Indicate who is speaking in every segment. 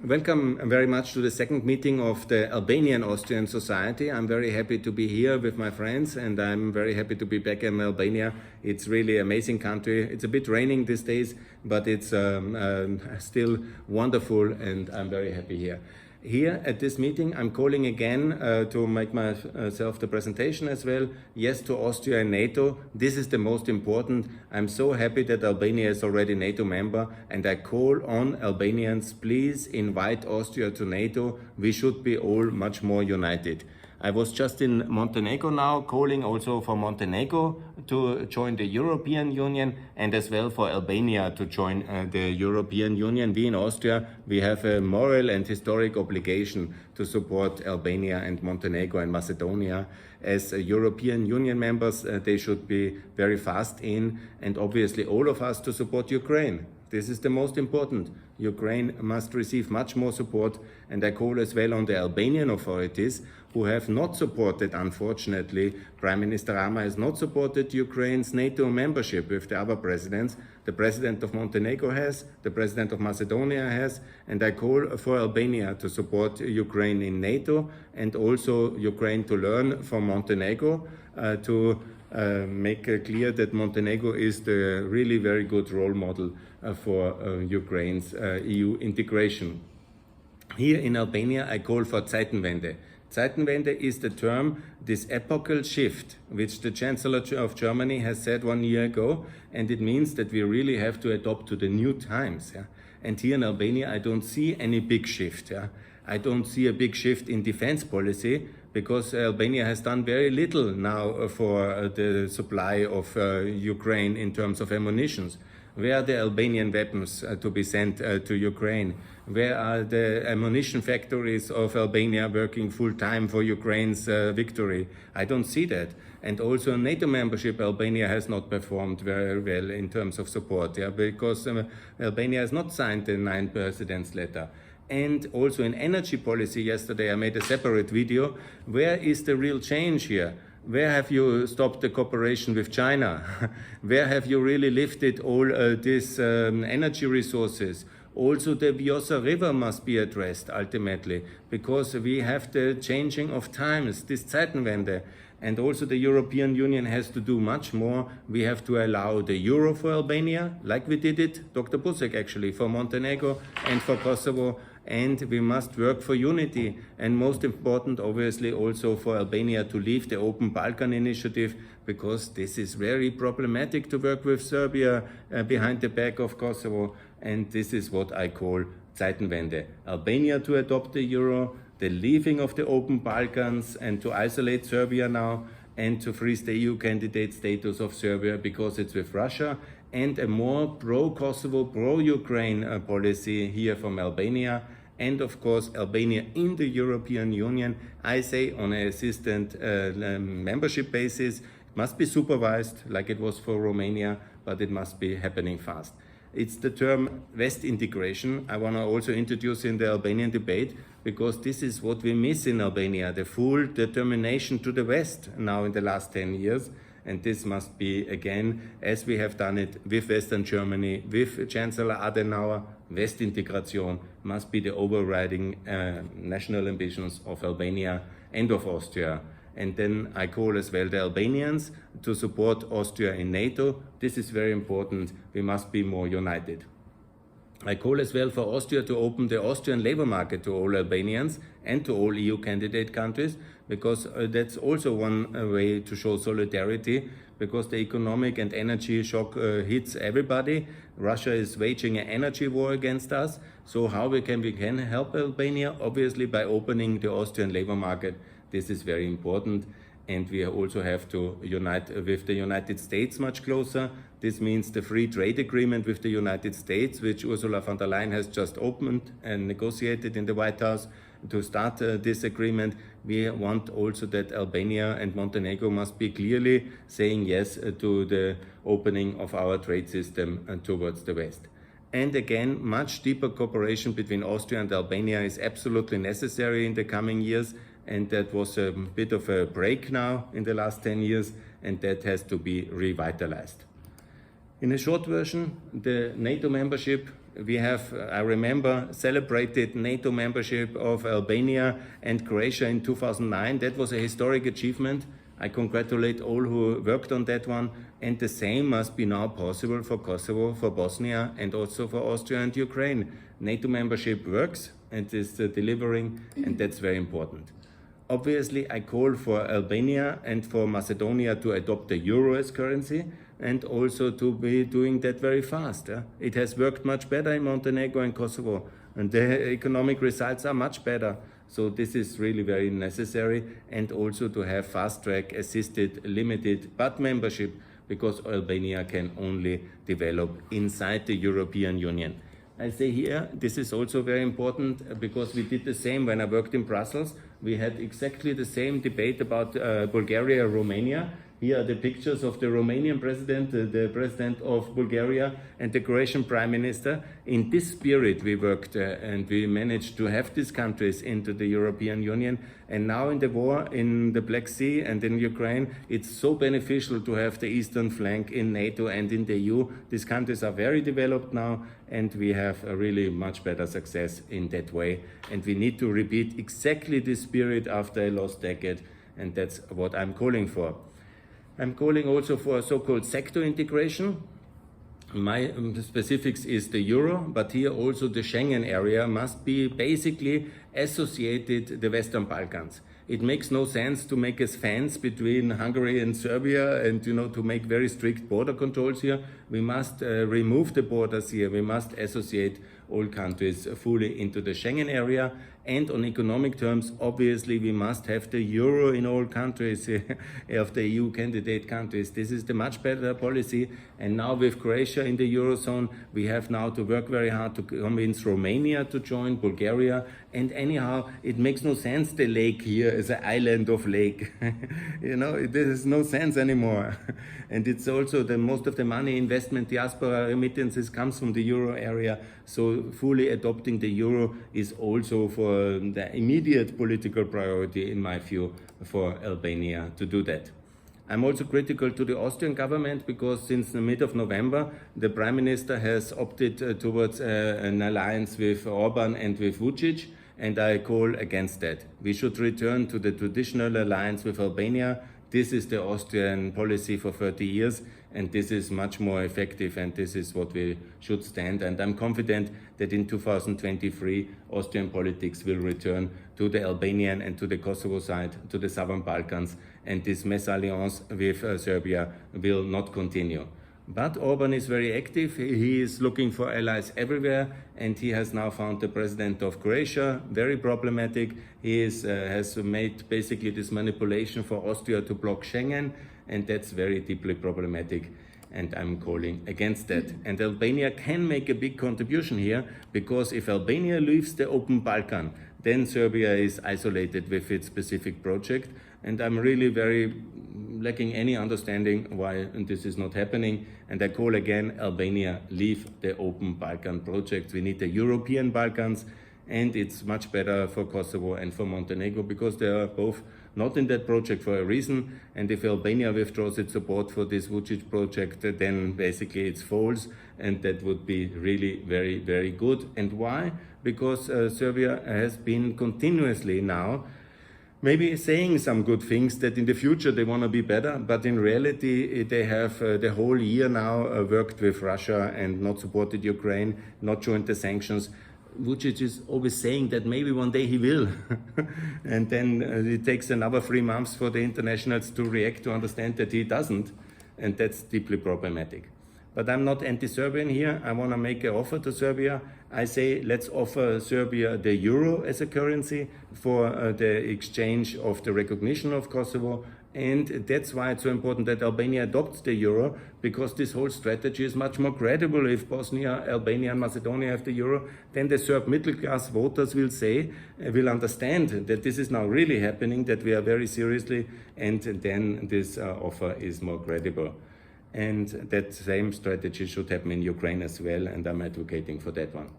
Speaker 1: Welcome very much to the second meeting of the Albanian Austrian Society. I'm very happy to be here with my friends, and I'm very happy to be back in Albania. It's really an amazing country. It's a bit raining these days, but it's still wonderful, and I'm very happy here. Here at this meeting, I'm calling again to make myself the presentation as well. Yes to Austria and NATO. This is the most important. I'm so happy that Albania is already NATO member, and I call on Albanians, please invite Austria to NATO. We should be all much more united. I was just in Montenegro now, calling also for Montenegro to join the European Union and as well for Albania to join the European Union. We in Austria, we have a moral and historic obligation to support Albania and Montenegro and Macedonia. As European Union members, they should be very fast in, and obviously all of us to support Ukraine. This is the most important. Ukraine must receive much more support, and I call as well on the Albanian authorities who have not supported, unfortunately, Prime Minister Rama has not supported Ukraine's NATO membership with the other presidents. The president of Montenegro has, the president of Macedonia has, and I call for Albania to support Ukraine in NATO and also Ukraine to learn from Montenegro to make clear that Montenegro is the really very good role model for Ukraine's EU integration. Here in Albania, I call for Zeitenwende. Zeitenwende is the term, this epochal shift, which the Chancellor of Germany has said 1 year ago, and it means that we really have to adopt to the new times. Yeah? And here in Albania, I don't see any big shift. Yeah? I don't see a big shift in defense policy, because Albania has done very little now for the supply of Ukraine in terms of ammunition. Where are the Albanian weapons to be sent to Ukraine? Where are the ammunition factories of Albania working full time for Ukraine's victory? I don't see that. And also NATO membership, Albania has not performed very well in terms of support, yeah, because Albania has not signed the 9 presidents letter. And also in energy policy, yesterday I made a separate video. Where is the real change here? Where have you stopped the cooperation with China? Where have you really lifted all these energy resources? Also the Vjosa River must be addressed ultimately, because we have the changing of times, this Zeitenwende. And also the European Union has to do much more. We have to allow the euro for Albania, like we did it, Dr. Buzek actually, for Montenegro and for Kosovo. And we must work for unity. And most important, obviously, also for Albania to leave the Open Balkan Initiative, because this is very problematic to work with Serbia behind the back of Kosovo. And this is what I call Zeitenwende. Albania to adopt the euro, the leaving of the Open Balkans and to isolate Serbia now, and to freeze the EU candidate status of Serbia because it's with Russia, and a more pro-Kosovo, pro-Ukraine policy here from Albania, and of course Albania in the European Union, I say on an assistant membership basis. It must be supervised like it was for Romania, but it must be happening fast. It's the term West integration I want to also introduce in the Albanian debate, because this is what we miss in Albania, the full determination to the West now in the last 10 years. And this must be, again, as we have done it with Western Germany, with Chancellor Adenauer, West integration must be the overriding national ambitions of Albania and of Austria. And then I call as well the Albanians to support Austria in NATO. This is very important. We must be more united. I call as well for Austria to open the Austrian labor market to all Albanians and to all EU candidate countries, because that's also one way to show solidarity, because the economic and energy shock hits everybody. Russia is waging an energy war against us. So how we can help Albania? Obviously by opening the Austrian labor market. This is very important. And we also have to unite with the United States much closer. This means the free trade agreement with the United States, which Ursula von der Leyen has just opened and negotiated in the White House. To start this agreement, we want also that Albania and Montenegro must be clearly saying yes to the opening of our trade system towards the West. And again, much deeper cooperation between Austria and Albania is absolutely necessary in the coming years. And that was a bit of a break now in the last 10 years, and that has to be revitalized. In a short version, the NATO membership we have, I remember, celebrated NATO membership of Albania and Croatia in 2009. That was a historic achievement. I congratulate all who worked on that one, and the same must be now possible for Kosovo, for Bosnia, and also for Austria and Ukraine. NATO membership works and is delivering, and that's very important. Obviously, I call for Albania and for Macedonia to adopt the euro as currency, and also to be doing that very fast. It has worked much better in Montenegro and Kosovo, and the economic results are much better. So this is really very necessary, and also to have fast-track, assisted, limited, but membership, because Albania can only develop inside the European Union. I say here, this is also very important, because we did the same when I worked in Brussels. We had exactly the same debate about Bulgaria, Romania. Here are the pictures of the Romanian president, the president of Bulgaria, and the Croatian prime minister. In this spirit we worked, and we managed to have these countries into the European Union. And now in the war in the Black Sea and in Ukraine, it's so beneficial to have the eastern flank in NATO and in the EU. These countries are very developed now, and we have a really much better success in that way. And we need to repeat exactly this spirit after a lost decade, and that's what I'm calling for. I'm calling also for a so-called sector integration. My specifics is the euro, but here also the Schengen area must be basically associated the Western Balkans. It makes no sense to make a fence between Hungary and Serbia and to make very strict border controls here. We must remove the borders here. We must associate all countries fully into the Schengen area. And on economic terms, obviously, we must have the euro in all countries of the EU candidate countries. This is the much better policy. And now with Croatia in the eurozone, we have now to work very hard to convince Romania to join, Bulgaria. And anyhow, it makes no sense, the lake here is an island of lake. There is no sense anymore. And it's also most of the money, investment, diaspora remittances comes from the euro area. So fully adopting the euro is also for the immediate political priority, in my view, for Albania to do that. I'm also critical to the Austrian government, because since the mid of November, the Prime Minister has opted towards an alliance with Orban and with Vucic, and I call against that. We should return to the traditional alliance with Albania. This is the Austrian policy for 30 years, and this is much more effective, and this is what we should stand. And I'm confident that in 2023, Austrian politics will return to the Albanian and to the Kosovo side, to the Southern Balkans, and this mesalliance with Serbia will not continue. But Orban is very active. He is looking for allies everywhere, and he has now found the president of Croatia very problematic. He has made basically this manipulation for Austria to block Schengen, and that's very deeply problematic, and I'm calling against that. And Albania can make a big contribution here, because if Albania leaves the open Balkan, then Serbia is isolated with its specific project, and I'm really very lacking any understanding why this is not happening. And I call again, Albania, leave the open Balkan project. We need the European Balkans, and it's much better for Kosovo and for Montenegro, because they are both not in that project for a reason. And if Albania withdraws its support for this Vucic project, then basically it's false, and that would be really very, very good. And why? Because Serbia has been continuously now maybe saying some good things that in the future they want to be better, but in reality they have the whole year now worked with Russia and not supported Ukraine, not joined the sanctions. Vucic is always saying that maybe one day he will. And then it takes another 3 months for the internationals to react, to understand that he doesn't, and that's deeply problematic. But I'm not anti-Serbian here. I want to make an offer to Serbia. I say let's offer Serbia the euro as a currency for the exchange of the recognition of Kosovo. And that's why it's so important that Albania adopts the euro, because this whole strategy is much more credible. If Bosnia, Albania and Macedonia have the euro, then the Serb middle-class voters will understand that this is now really happening, that we are very seriously, and then this offer is more credible. And that same strategy should happen in Ukraine as well, and I'm advocating for that one.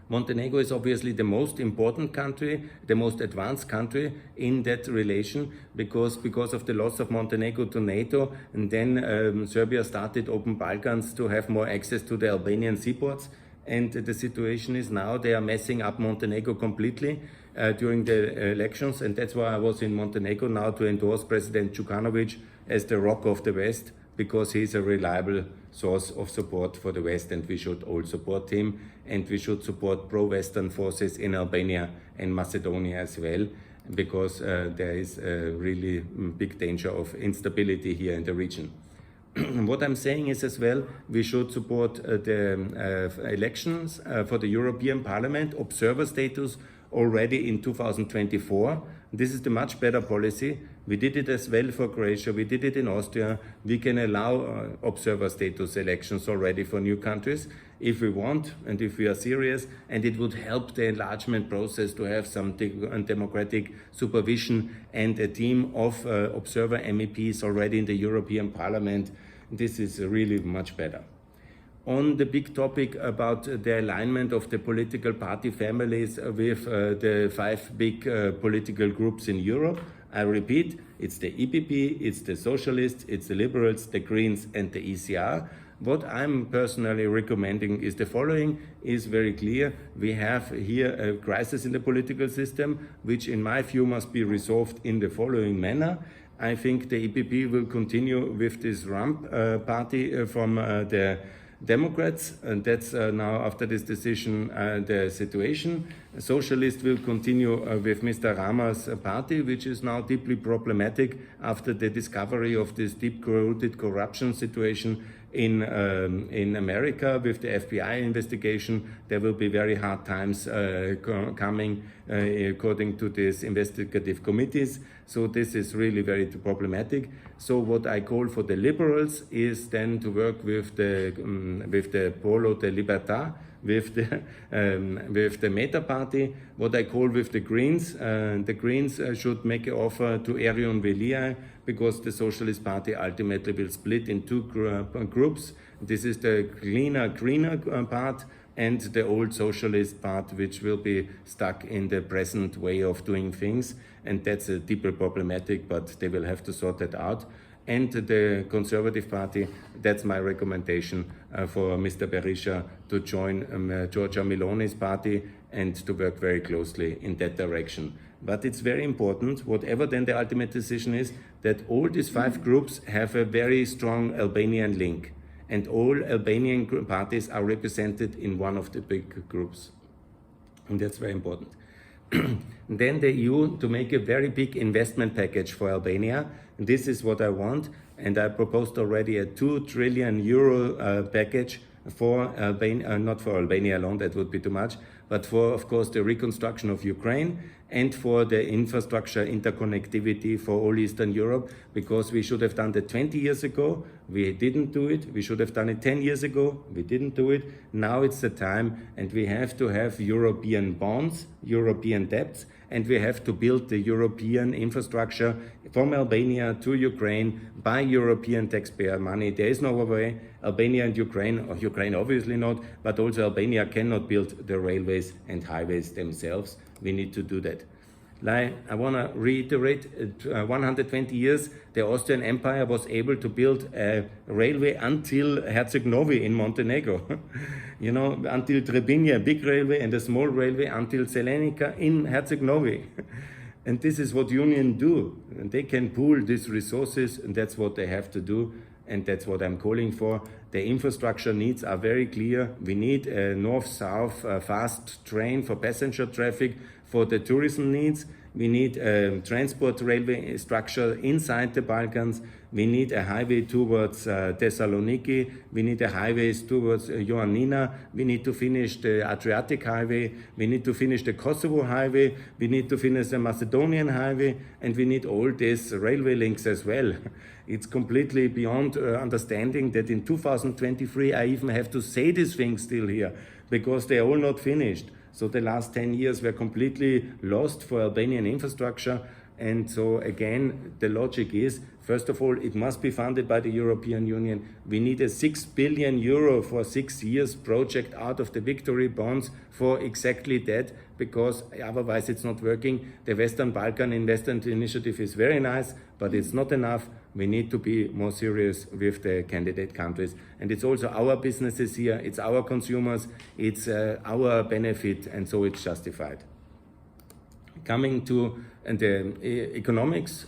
Speaker 1: Montenegro is obviously the most important country, the most advanced country in that relation, because of the loss of Montenegro to NATO, and then Serbia started Open Balkans to have more access to the Albanian seaports. And the situation is now they are messing up Montenegro completely during the elections, and that's why I was in Montenegro now to endorse President Đukanović as the rock of the West, because he's a reliable source of support for the West, and we should all support him, and we should support pro-Western forces in Albania and Macedonia as well, because there is a really big danger of instability here in the region. What I'm saying is as well, we should support the elections for the European Parliament, observer status already in 2024. This is the much better policy. We did it as well for Croatia, we did it in Austria. We can allow observer status elections already for new countries if we want and if we are serious, and it would help the enlargement process to have some democratic supervision and a team of observer MEPs already in the European Parliament. This is really much better. On the big topic about the alignment of the political party families with the 5 big political groups in Europe, I repeat, it's the EPP, it's the Socialists, it's the Liberals, the Greens and the ECR. What I'm personally recommending is the following, is very clear. We have here a crisis in the political system, which in my view must be resolved in the following manner. I think the EPP will continue with this rump party from the Democrats, and that's now after this decision the situation. Socialists will continue with Mr. Rama's party, which is now deeply problematic after the discovery of this deep-rooted corruption situation in America with the FBI investigation. There will be very hard times coming according to these investigative committees. So this is really very problematic. So what I call for the liberals is then to work with the Polo de Libertad, with the Meta Party. What I call with the Greens should make an offer to Erion Velia, because the Socialist Party ultimately will split in 2 groups. This is the greener part and the old socialist part, which will be stuck in the present way of doing things. And that's deeply problematic, but they will have to sort that out. And the Conservative Party, that's my recommendation for Mr. Berisha to join Giorgia Meloni's party and to work very closely in that direction. But it's very important, whatever then the ultimate decision is, that all these 5 groups have a very strong Albanian link, and all Albanian parties are represented in one of the big groups. And that's very important. Then the EU to make a very big investment package for Albania. This is what I want, and I proposed already a 2 trillion euro package for Albania, not for Albania alone, that would be too much, but for, of course, the reconstruction of Ukraine and for the infrastructure interconnectivity for all Eastern Europe, because we should have done that 20 years ago. We didn't do it. We should have done it 10 years ago. We didn't do it. Now it's the time, and we have to have European bonds, European debts, and we have to build the European infrastructure from Albania to Ukraine by European taxpayer money. There is no other way. Albania and Ukraine, or Ukraine obviously not, but also Albania cannot build the railways and highways themselves. We need to do that. Like, I want to reiterate, 120 years, the Austrian Empire was able to build a railway until Herceg-Novi in Montenegro. You know, until Trebinje, a big railway, and a small railway until Selenica in Herceg-Novi. And this is what unions do. And they can pool these resources, and that's what they have to do. And that's what I'm calling for. The infrastructure needs are very clear. We need a north-south fast train for passenger traffic for the tourism needs. We need a transport railway structure inside the Balkans. We need a highway towards Thessaloniki. We need a highways towards Ioannina. We need to finish the Adriatic Highway. We need to finish the Kosovo Highway. We need to finish the Macedonian Highway. And we need all these railway links as well. It's completely beyond understanding that in 2023 I even have to say these things still here, because they are all not finished. So the last 10 years were completely lost for Albanian infrastructure. And so again, the logic is, first of all, it must be funded by the European Union. We need a 6 billion euro for 6 years project out of the victory bonds for exactly that, because otherwise it's not working. The Western Balkan Investment Initiative is very nice, but it's not enough. We need to be more serious with the candidate countries. And it's also our businesses here, it's our consumers, it's our benefit, and so it's justified. Coming to the economics,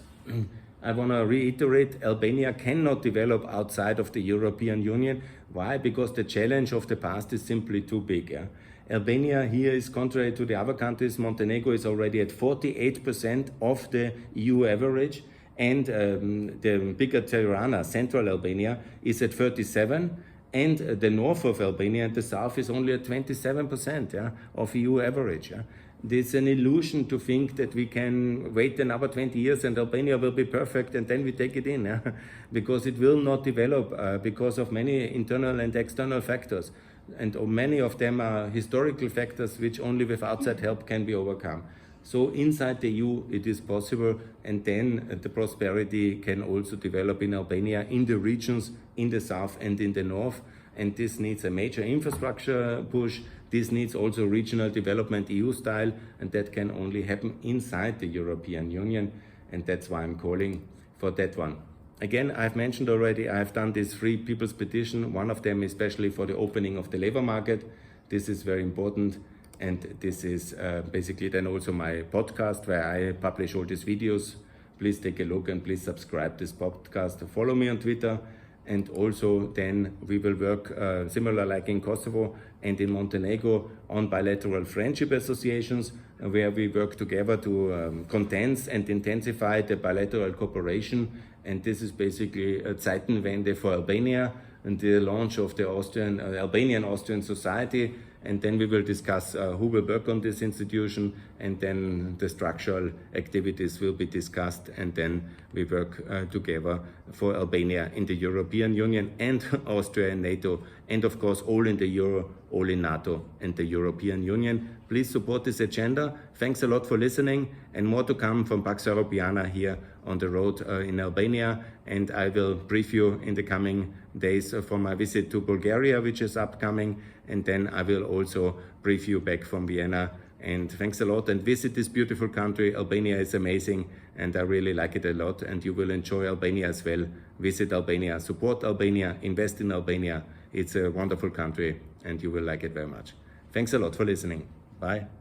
Speaker 1: I want to reiterate, Albania cannot develop outside of the European Union. Why? Because the challenge of the past is simply too big. Yeah? Albania here is contrary to the other countries. Montenegro is already at 48% of the EU average, and the bigger Tirana, central Albania, is at 37%, and the north of Albania and the south is only at 27%, yeah, of EU average. Yeah? It's an illusion to think that we can wait another 20 years and Albania will be perfect and then we take it in, yeah? Because it will not develop because of many internal and external factors. And many of them are historical factors which only with outside help can be overcome. So inside the EU it is possible, and then the prosperity can also develop in Albania, in the regions, in the south and in the north. And this needs a major infrastructure push. This needs also regional development EU style, and that can only happen inside the European Union, and that's why I'm calling for that one. Again, I've mentioned already, I've done this free people's petition, one of them especially for the opening of the labor market. This is very important, and this is basically then also my podcast where I publish all these videos. Please take a look and please subscribe this podcast. Follow me on Twitter. And also then we will work similar like in Kosovo and in Montenegro on bilateral friendship associations where we work together to condense and intensify the bilateral cooperation. And this is basically a Zeitenwende for Albania and the launch of the Albanian Austrian Society. And then we will discuss who will work on this institution, and then the structural activities will be discussed, and then we work together for Albania in the European Union and Austria and NATO, and of course all in the Euro, all in NATO and the European Union. Please support this agenda. Thanks a lot for listening, and more to come from Pax Europiana here on the road in Albania. And I will brief you in the coming days for my visit to Bulgaria, which is upcoming. And then I will also brief you back from Vienna. And thanks a lot, and visit this beautiful country. Albania is amazing and I really like it a lot, and you will enjoy Albania as well. Visit Albania, support Albania, invest in Albania. It's a wonderful country and you will like it very much. Thanks a lot for listening. Bye.